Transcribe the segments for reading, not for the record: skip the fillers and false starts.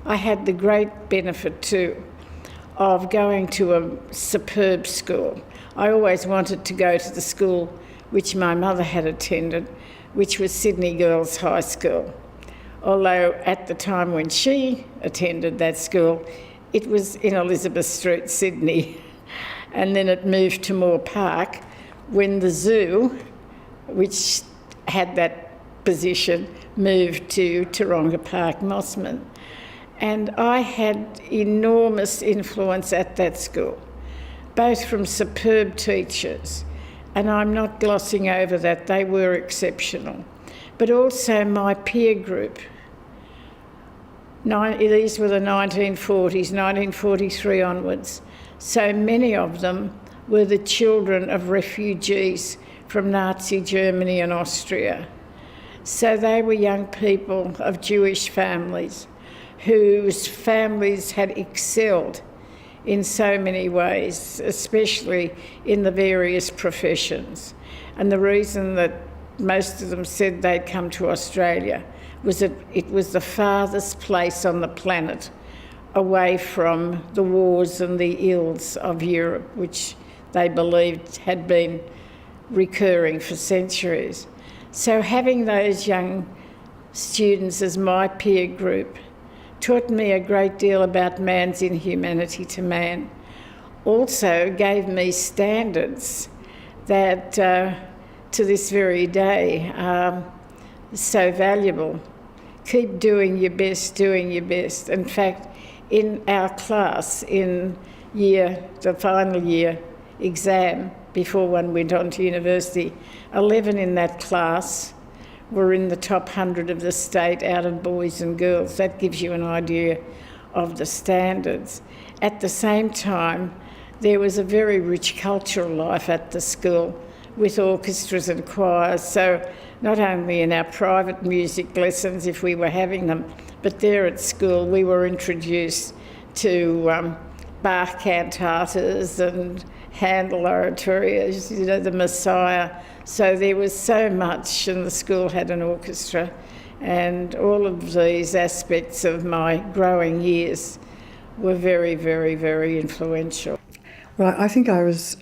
I had the great benefit too of going to a superb school. I always wanted to go to the school which my mother had attended, which was Sydney Girls High School. Although at the time when she attended that school, it was in Elizabeth Street, Sydney. And then it moved to Moore Park when the zoo, which had that position, moved to Taronga Park, Mossman. And I had enormous influence at that school, both from superb teachers, and I'm not glossing over that, they were exceptional, but also my peer group. These were the 1940s, 1943 onwards. So many of them were the children of refugees from Nazi Germany and Austria. So they were young people of Jewish families whose families had excelled in so many ways, especially in the various professions. And the reason that most of them said they'd come to Australia was that it was the farthest place on the planet away from the wars and the ills of Europe, which they believed had been recurring for centuries. So having those young students as my peer group taught me a great deal about man's inhumanity to man. Also gave me standards that to this very day are so valuable. Keep doing your best, doing your best. In fact, in our class, in the final year exam, before one went on to university, 11 in that class were in the top 100 of the state out of boys and girls. That gives you an idea of the standards. At the same time, there was a very rich cultural life at the school with orchestras and choirs. So not only in our private music lessons, if we were having them, but there at school we were introduced to Bach cantatas and Handel oratorios, the Messiah. So there was so much, and the school had an orchestra, and all of these aspects of my growing years were very, very, very influential. Well, I think I was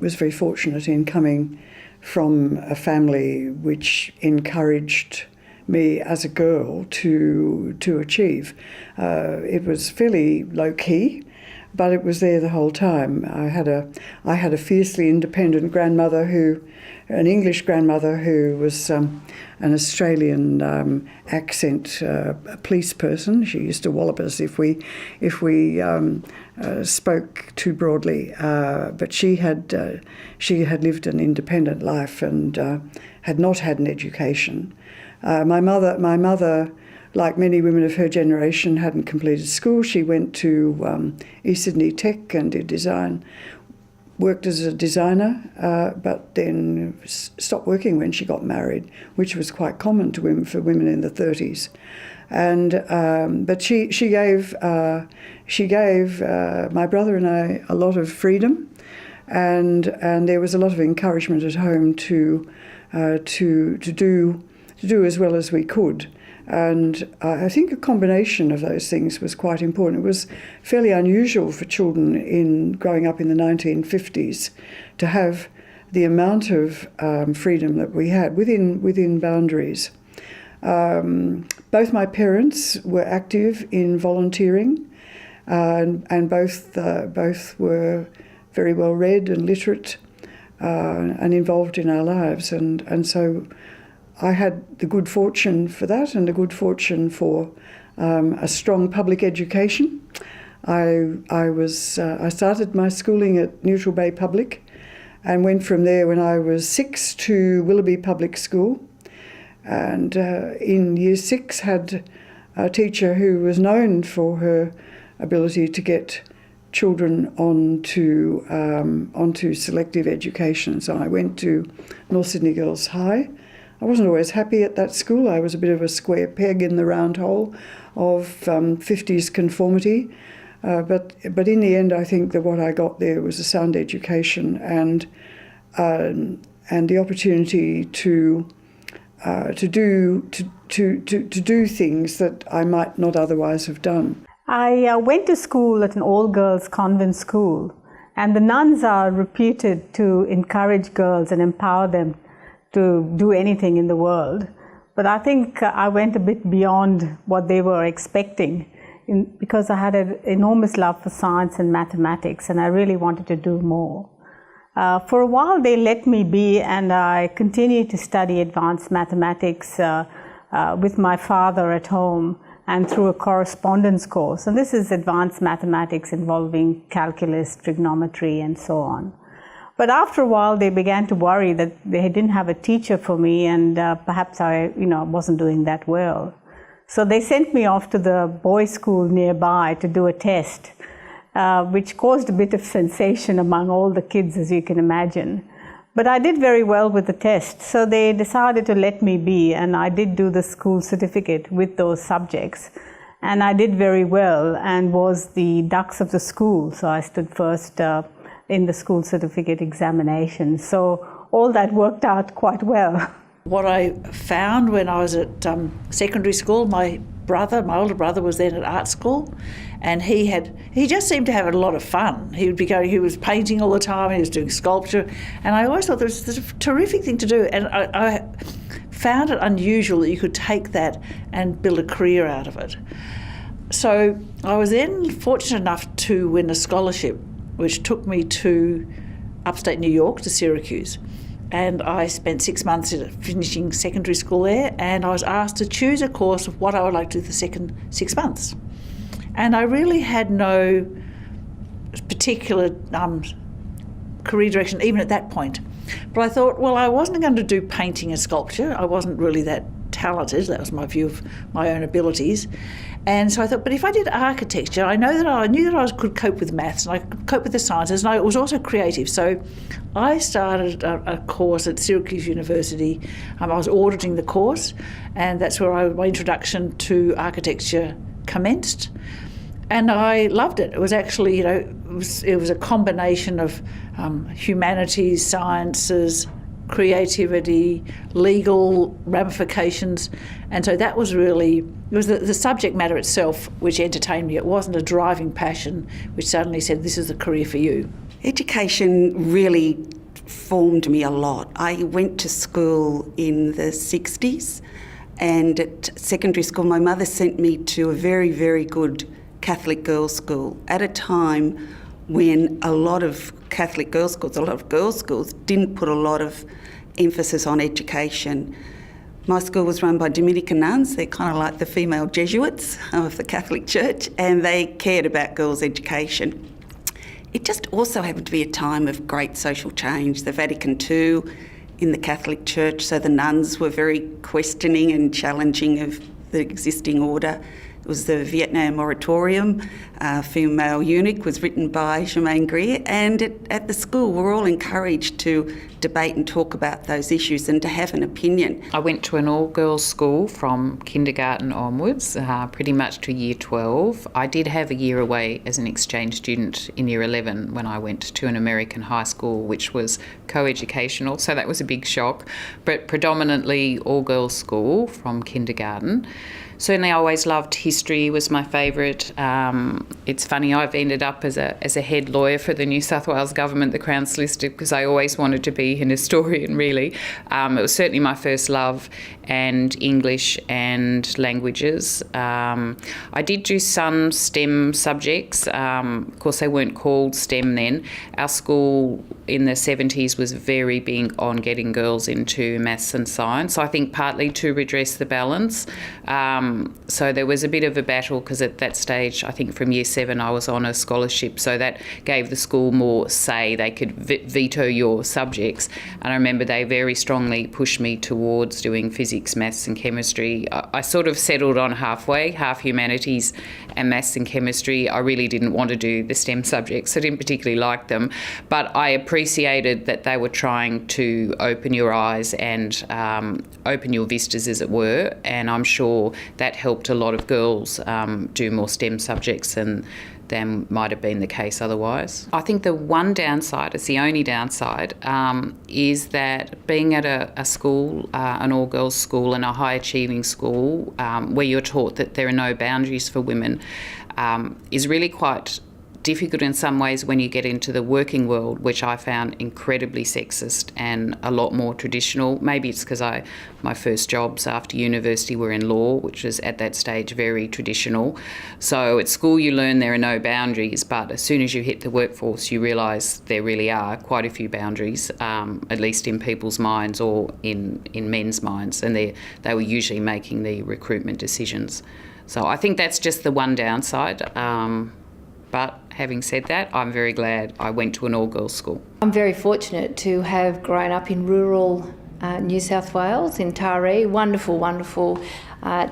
very fortunate in coming from a family which encouraged me as a girl to achieve. It was fairly low key, but it was there the whole time. I had a fiercely independent grandmother an English grandmother who was an Australian accent police person. She used to wallop us if we spoke too broadly. But she had lived an independent life and had not had an education. My mother, like many women of her generation, hadn't completed school. She went to East Sydney Tech and did design. Worked as a designer, but then stopped working when she got married, which was quite common to women in the 30s. And but she gave my brother and I a lot of freedom, and there was a lot of encouragement at home to do as well as we could. And I think a combination of those things was quite important. It was fairly unusual for children growing up in the 1950s to have the amount of freedom that we had within boundaries. Both my parents were active in volunteering, and both were very well read and literate and involved in our lives, and so I had the good fortune for that and the good fortune for a strong public education. I started my schooling at Neutral Bay Public and went from there when I was 6 to Willoughby Public School. And in year 6 had a teacher who was known for her ability to get children onto selective education. So I went to North Sydney Girls High. I wasn't always happy at that school. I was a bit of a square peg in the round hole of 50s conformity. But in the end, I think that what I got there was a sound education and the opportunity to do things that I might not otherwise have done. I went to school at an all-girls convent school, and the nuns are reputed to encourage girls and empower them to do anything in the world. But I think I went a bit beyond what they were expecting because I had an enormous love for science and mathematics, and I really wanted to do more. For a while they let me be, and I continued to study advanced mathematics with my father at home and through a correspondence course. And this is advanced mathematics involving calculus, trigonometry, and so on. But after a while, they began to worry that they didn't have a teacher for me, and perhaps I wasn't doing that well. So they sent me off to the boys' school nearby to do a test, which caused a bit of sensation among all the kids, as you can imagine. But I did very well with the test, so they decided to let me be, and I did do the school certificate with those subjects. And I did very well and was the dux of the school, so I stood first in the school certificate examination. So all that worked out quite well. What I found when I was at secondary school, my older brother was then at art school, and he just seemed to have a lot of fun. He was painting all the time, he was doing sculpture, and I always thought this was a terrific thing to do, and I found it unusual that you could take that and build a career out of it. So I was then fortunate enough to win a scholarship which took me to upstate New York, to Syracuse. And I spent 6 months finishing secondary school there, and I was asked to choose a course of what I would like to do the second 6 months. And I really had no particular career direction, even at that point. But I thought, well, I wasn't going to do painting and sculpture. I wasn't really that talented. That was my view of my own abilities. And so I thought, but if I did architecture, I knew that I could cope with maths and I could cope with the sciences, and I was also creative. So I started a course at Syracuse University. I was auditing the course, and that's where my introduction to architecture commenced. And I loved it. It was actually, it was a combination of humanities, sciences, creativity, legal ramifications, and so that was really, it was the subject matter itself which entertained me. It wasn't a driving passion which suddenly said, this is a career for you. Education really formed me a lot. I went to school in the 60s, and at secondary school my mother sent me to a very, very good Catholic girls' school at a time when a lot of Catholic girls' schools, a lot of girls' schools didn't put a lot of emphasis on education. My school was run by Dominican nuns. They're kind of like the female Jesuits of the Catholic Church, and they cared about girls' education. It just also happened to be a time of great social change. The Vatican II in the Catholic Church, so the nuns were very questioning and challenging of the existing order. It was the Vietnam Moratorium. Female Eunuch was written by Germaine Greer, and at the school we're all encouraged to debate and talk about those issues and to have an opinion. I went to an all-girls school from kindergarten onwards, pretty much to year 12. I did have a year away as an exchange student in year 11 when I went to an American high school which was co-educational, so that was a big shock, but predominantly all-girls school from kindergarten. Certainly I always loved history, was my favourite. It's funny, I've ended up as a head lawyer for the New South Wales government, the Crown Solicitor, because I always wanted to be an historian, really. It was certainly my first love, and English and languages. I did do some STEM subjects. Of course, they weren't called STEM then. Our school in the 70s was very big on getting girls into maths and science, I think partly to redress the balance. So there was a bit of a battle because at that stage, I think from year 7, I was on a scholarship, so that gave the school more say. They could veto your subjects, and I remember they very strongly pushed me towards doing physics, maths and chemistry. I sort of settled on halfway, half humanities and maths and chemistry. I really didn't want to do the STEM subjects. I didn't particularly like them, but I appreciated that they were trying to open your eyes and open your vistas, as it were, and I'm sure that helped a lot of girls do more STEM subjects than might have been the case otherwise. I think the one downside, it's the only downside, is that being at a school, an all-girls school and a high-achieving school where you're taught that there are no boundaries for women is really quite difficult in some ways when you get into the working world, which I found incredibly sexist and a lot more traditional. Maybe it's because my first jobs after university were in law, which was at that stage very traditional. So at school you learn there are no boundaries, but as soon as you hit the workforce you realise there really are quite a few boundaries, at least in people's minds or in men's minds, and they were usually making the recruitment decisions. So I think that's just the one downside. But having said that, I'm very glad I went to an all-girls school. I'm very fortunate to have grown up in rural New South Wales, in Taree, wonderful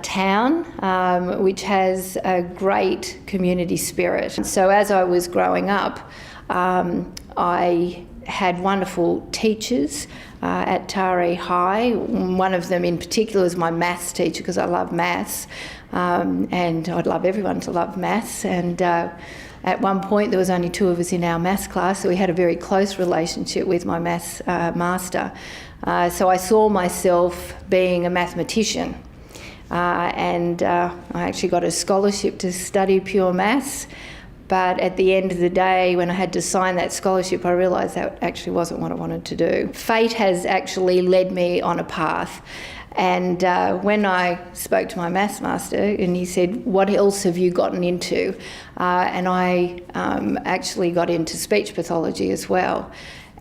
town, which has a great community spirit. So as I was growing up, I had wonderful teachers at Taree High. One of them in particular was my maths teacher, because I love maths, and I'd love everyone to love maths. And at one point there was only 2 of us in our maths class, so we had a very close relationship with my maths master. So I saw myself being a mathematician, and I actually got a scholarship to study pure maths. But at the end of the day, when I had to sign that scholarship, I realised that actually wasn't what I wanted to do. Fate has actually led me on a path. And when I spoke to my maths master and he said, what else have you gotten into? And I actually got into speech pathology as well.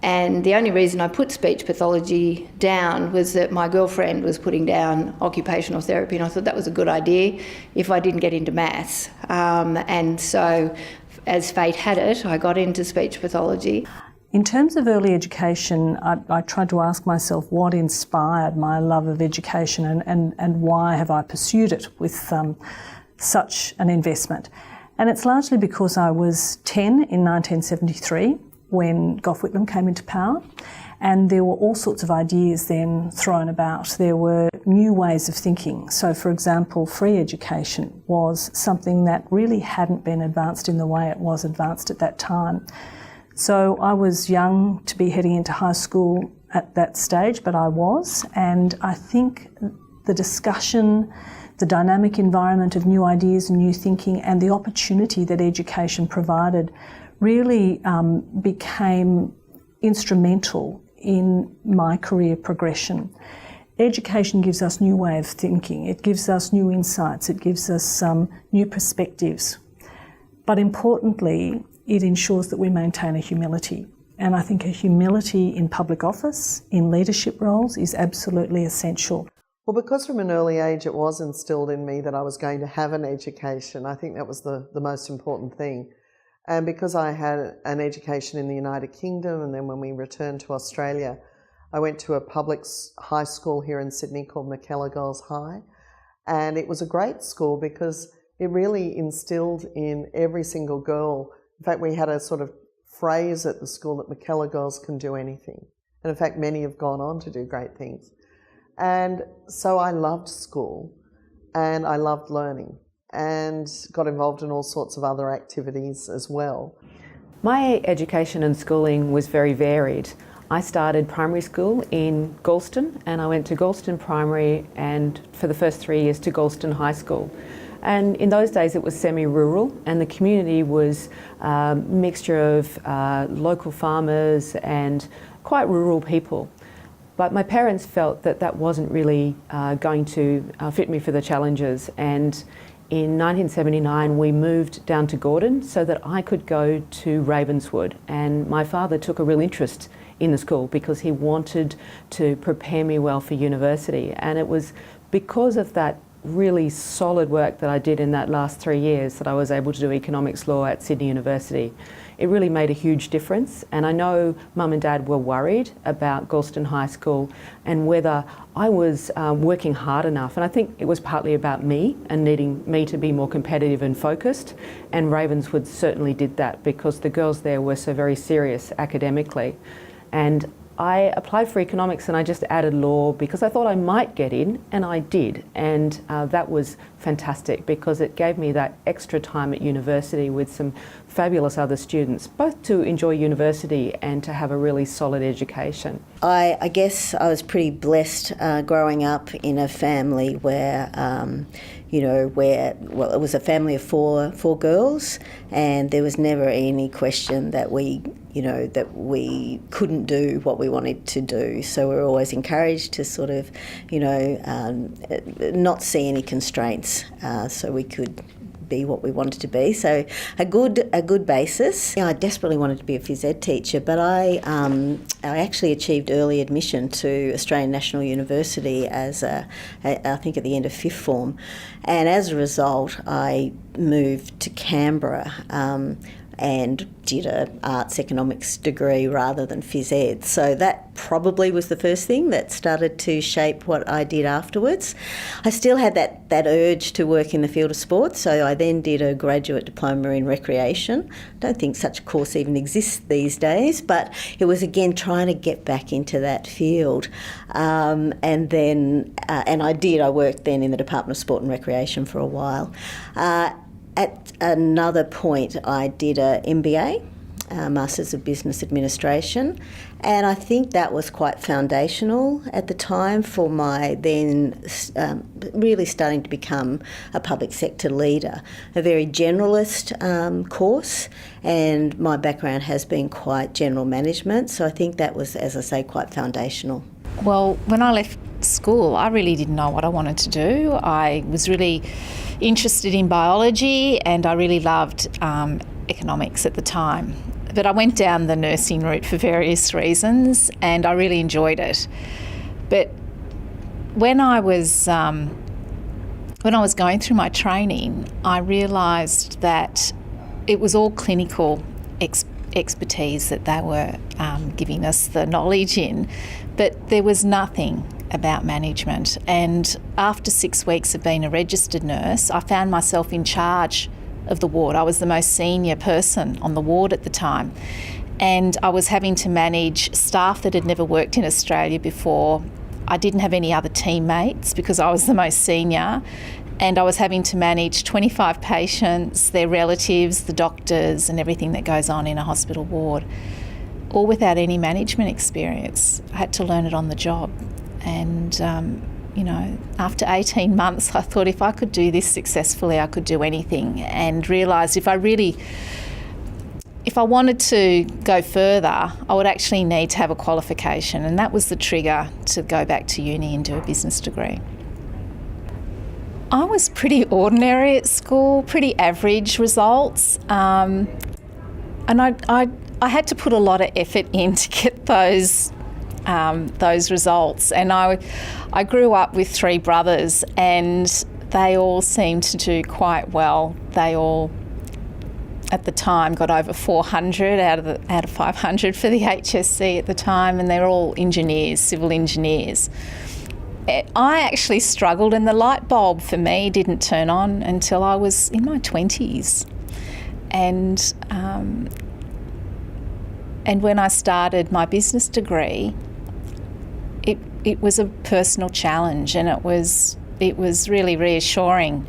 And the only reason I put speech pathology down was that my girlfriend was putting down occupational therapy, and I thought that was a good idea if I didn't get into maths. And so, as fate had it, I got into speech pathology. In terms of early education, I tried to ask myself what inspired my love of education and why have I pursued it with such an investment. And it's largely because I was 10 in 1973 when Gough Whitlam came into power, and there were all sorts of ideas then thrown about. There were new ways of thinking. So, for example, free education was something that really hadn't been advanced in the way it was advanced at that time. So I was young to be heading into high school at that stage, but I was, and I think the discussion, the dynamic environment of new ideas and new thinking, and the opportunity that education provided really became instrumental in my career progression. Education gives us new way of thinking, it gives us new insights, it gives us new perspectives. But importantly, it ensures that we maintain a humility. And I think a humility in public office, in leadership roles, is absolutely essential. Well, because from an early age it was instilled in me that I was going to have an education, I think that was the most important thing. And because I had an education in the United Kingdom, and then when we returned to Australia, I went to a public high school here in Sydney called Mackellar Girls High. And it was a great school because it really instilled in every single girl. In fact, we had a sort of phrase at the school that Mackellar girls can do anything. And in fact, many have gone on to do great things. And so I loved school and I loved learning and got involved in all sorts of other activities as well. My education and schooling was very varied. I started primary school in Galston, and I went to Galston Primary and for the first 3 years to Galston High School. And in those days it was semi-rural, and the community was a mixture of local farmers and quite rural people. But my parents felt that that wasn't really going to fit me for the challenges, and in 1979 we moved down to Gordon so that I could go to Ravenswood, and my father took a real interest in the school because he wanted to prepare me well for university. And it was because of that really solid work that I did in that last 3 years that I was able to do economics law at Sydney University. It really made a huge difference, and I know Mum and Dad were worried about Galston High School and whether I was working hard enough, and I think it was partly about me and needing me to be more competitive and focused, and Ravenswood certainly did that because the girls there were so very serious academically. And I applied for economics and I just added law because I thought I might get in, and I did. And that was fantastic because it gave me that extra time at university with some fabulous other students, both to enjoy university and to have a really solid education. I guess I was pretty blessed growing up in a family where, it was a family of four girls, and there was never any question that we couldn't do what we wanted to do. So we were always encouraged to sort of, not see any constraints, so we could be what we wanted to be. So a good basis. I desperately wanted to be a phys ed teacher, but I actually achieved early admission to Australian National University as I think at the end of fifth form, and as a result I moved to Canberra and did an arts economics degree rather than phys ed. So that probably was the first thing that started to shape what I did afterwards. I still had that urge to work in the field of sport, so I then did a graduate diploma in recreation. I don't think such a course even exists these days, but it was again trying to get back into that field. And I worked then in the Department of Sport and Recreation for a while. At another point, I did a MBA, Masters of Business Administration, and I think that was quite foundational at the time for my then really starting to become a public sector leader. A very generalist course, and my background has been quite general management, so I think that was, as I say, quite foundational. Well, when I left school, I really didn't know what I wanted to do. I was really interested in biology and I really loved economics at the time. But I went down the nursing route for various reasons and I really enjoyed it. But when I was going through my training, I realised that it was all clinical expertise that they were giving us the knowledge in, but there was nothing about management. And after 6 weeks of being a registered nurse, I found myself in charge of the ward. I was the most senior person on the ward at the time, and I was having to manage staff that had never worked in Australia before. I didn't have any other teammates because I was the most senior, and I was having to manage 25 patients, their relatives, the doctors, and everything that goes on in a hospital ward, all without any management experience. I had to learn it on the job. And, after 18 months, I thought if I could do this successfully, I could do anything, and realised if I wanted to go further, I would actually need to have a qualification, and that was the trigger to go back to uni and do a business degree. I was pretty ordinary at school, pretty average results, and I had to put a lot of effort in to get those results. And I grew up with three brothers and they all seemed to do quite well. They all, at the time, got over 400 out of 500 for the HSC at the time, and they're all engineers, civil engineers. I actually struggled, and the light bulb for me didn't turn on until I was in my 20s. And when I started my business degree, it was a personal challenge, and it was really reassuring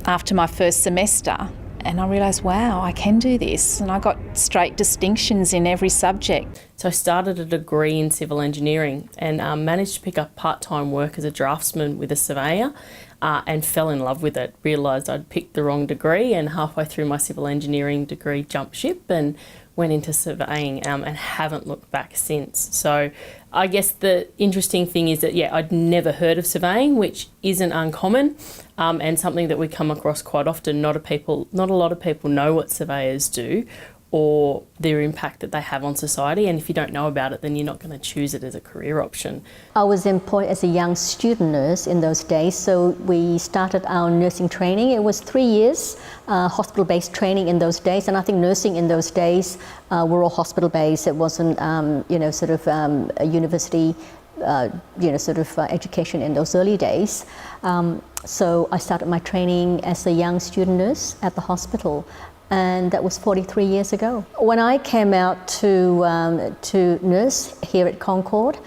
after my first semester. And I realised, wow, I can do this. And I got straight distinctions in every subject. So I started a degree in civil engineering and managed to pick up part-time work as a draftsman with a surveyor and fell in love with it. Realised I'd picked the wrong degree, and halfway through my civil engineering degree jumped ship and went into surveying and haven't looked back since. So I guess the interesting thing is that, I'd never heard of surveying, which isn't uncommon, and something that we come across quite often. Not a lot of people know what surveyors do or their impact that they have on society, and if you don't know about it, then you're not going to choose it as a career option. I was employed as a young student nurse in those days, so we started our nursing training. It was 3 years hospital-based training in those days, and I think nursing in those days were all hospital-based. It wasn't, a university, education in those early days. So I started my training as a young student nurse at the hospital. and that was 43 years ago. When I came out to nurse here at Concord,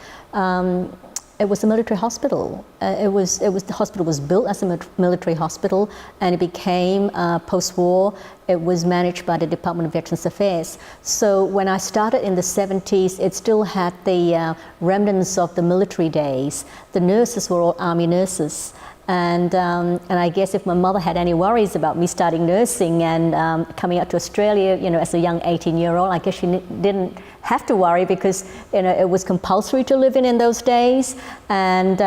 it was a military hospital. The hospital was built as a military hospital, and it became post-war. It was managed by the Department of Veterans Affairs. So when I started in the 70s, it still had the remnants of the military days. The nurses were all Army nurses. And I guess if my mother had any worries about me starting nursing and coming out to Australia, as a young 18-year-old, I guess she didn't have to worry, because it was compulsory to live in those days, and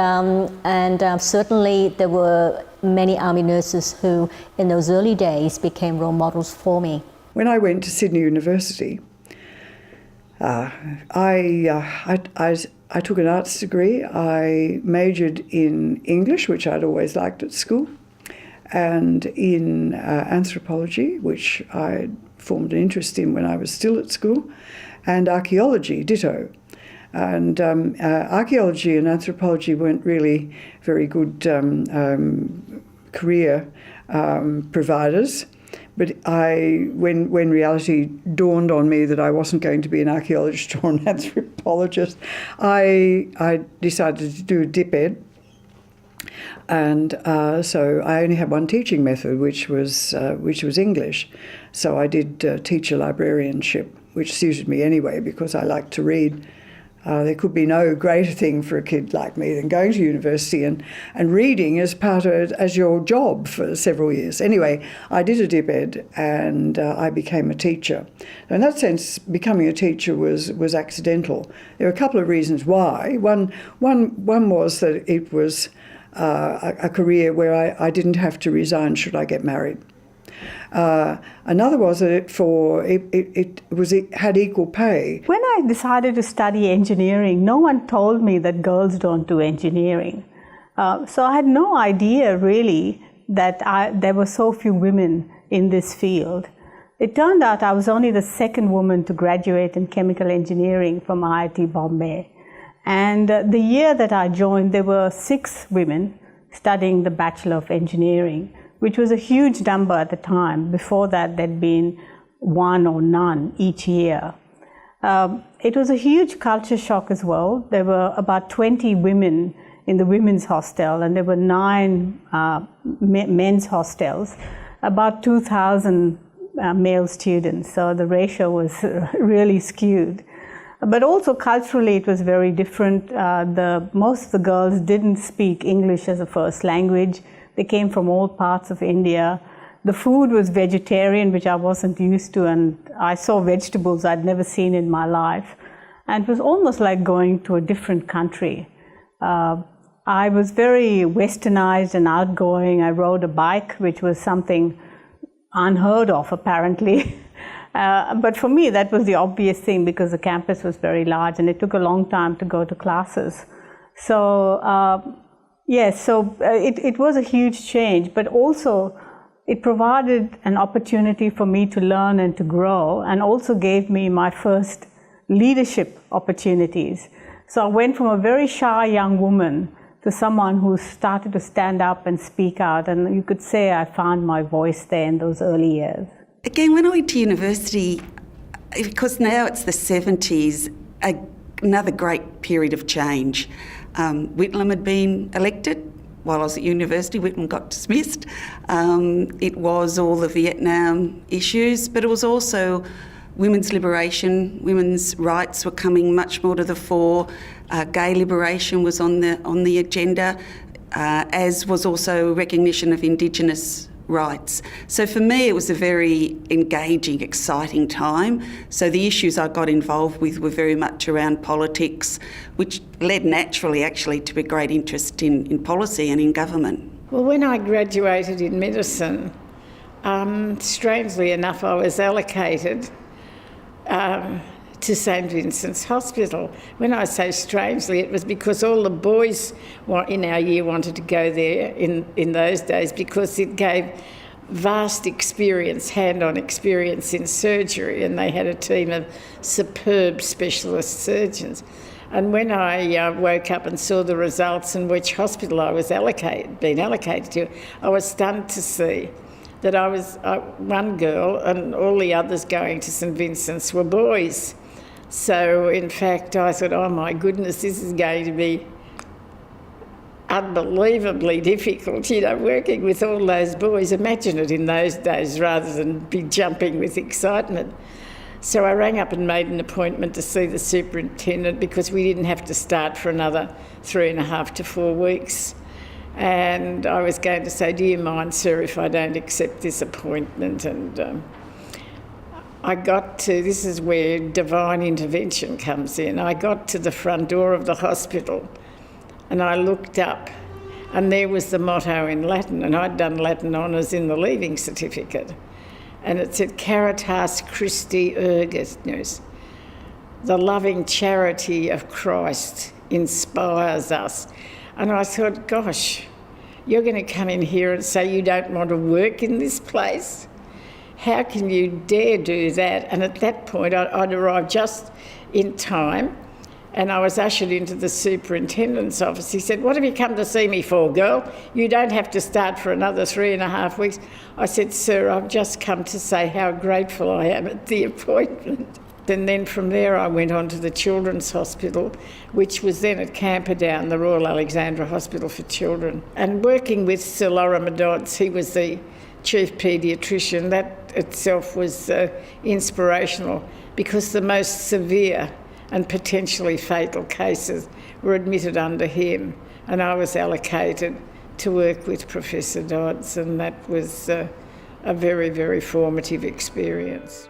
certainly there were many Army nurses who, in those early days, became role models for me. When I went to Sydney University, I took an arts degree. I majored in English, which I'd always liked at school, and in anthropology, which I formed an interest in when I was still at school, and archaeology, ditto. And archaeology and anthropology weren't really very good career providers. But when reality dawned on me that I wasn't going to be an archaeologist or an anthropologist, I decided to do a dip ed. And so I only had one teaching method, which was English. So I did teacher librarianship, which suited me anyway because I liked to read. There could be no greater thing for a kid like me than going to university and reading as your job for several years. Anyway, I did a dip ed and I became a teacher. In that sense, becoming a teacher was accidental. There were a couple of reasons why. One was that it was a career where I didn't have to resign should I get married. Another was that it had equal pay. When I decided to study engineering, no one told me that girls don't do engineering. So I had no idea really that there were so few women in this field. It turned out I was only the second woman to graduate in chemical engineering from IIT Bombay. And the year that I joined, there were 6 women studying the Bachelor of Engineering, which was a huge number at the time. Before that, there'd been 1 or none each year. It was a huge culture shock as well. There were about 20 women in the women's hostel, and there were 9 men's hostels, about 2,000 male students. So the ratio was really skewed. But also culturally, it was very different. Most of the girls didn't speak English as a first language. They came from all parts of India. The food was vegetarian, which I wasn't used to, and I saw vegetables I'd never seen in my life. And it was almost like going to a different country. I was very westernized and outgoing. I rode a bike, which was something unheard of, apparently. But for me, that was the obvious thing because the campus was very large and it took a long time to go to classes. So, yes, so it was a huge change, but also it provided an opportunity for me to learn and to grow, and also gave me my first leadership opportunities. So I went from a very shy young woman to someone who started to stand up and speak out, and you could say I found my voice there in those early years. Again, when I went to university, because now it's the 70s, another great period of change. Whitlam had been elected. While I was at university, Whitlam got dismissed. It was all the Vietnam issues, but it was also women's liberation. Women's rights were coming much more to the fore. Gay liberation was on the agenda, as was also recognition of Indigenous rights. So for me, it was a very engaging, exciting time. So the issues I got involved with were very much around politics, which led naturally actually to a great interest in policy and in government. Well, when I graduated in medicine, strangely enough, I was allocated to St Vincent's Hospital. When I say strangely, it was because all the boys in our year wanted to go there in those days because it gave vast experience, hand-on experience in surgery, and they had a team of superb specialist surgeons. And when I woke up and saw the results and which hospital I was been allocated to, I was stunned to see that I was one girl and all the others going to St Vincent's were boys. So in fact I thought, oh my goodness, this is going to be unbelievably difficult, working with all those boys. Imagine it in those days rather than be jumping with excitement. So I rang up and made an appointment to see the superintendent because we didn't have to start for another 3.5 to 4 weeks. And I was going to say, do you mind, sir, if I don't accept this appointment? And I got to, this is where divine intervention comes in, I got to the front door of the hospital and I looked up and there was the motto in Latin, and I'd done Latin honours in the leaving certificate. And it said, Caritas Christi Ergetnus. The loving charity of Christ inspires us. And I thought, gosh, you're going to come in here and say you don't want to work in this place? How can you dare do that? And at that point, I'd arrived just in time and I was ushered into the superintendent's office. He said, what have you come to see me for, girl? You don't have to start for another 3.5 weeks. I said, sir, I've just come to say how grateful I am at the appointment. And then from there I went on to the Children's Hospital, which was then at Camperdown, the Royal Alexandra Hospital for Children. And working with Sir Lorimer Dodds, he was the chief paediatrician, that itself was inspirational because the most severe and potentially fatal cases were admitted under him. And I was allocated to work with Professor Dodds, and that was a very, very formative experience.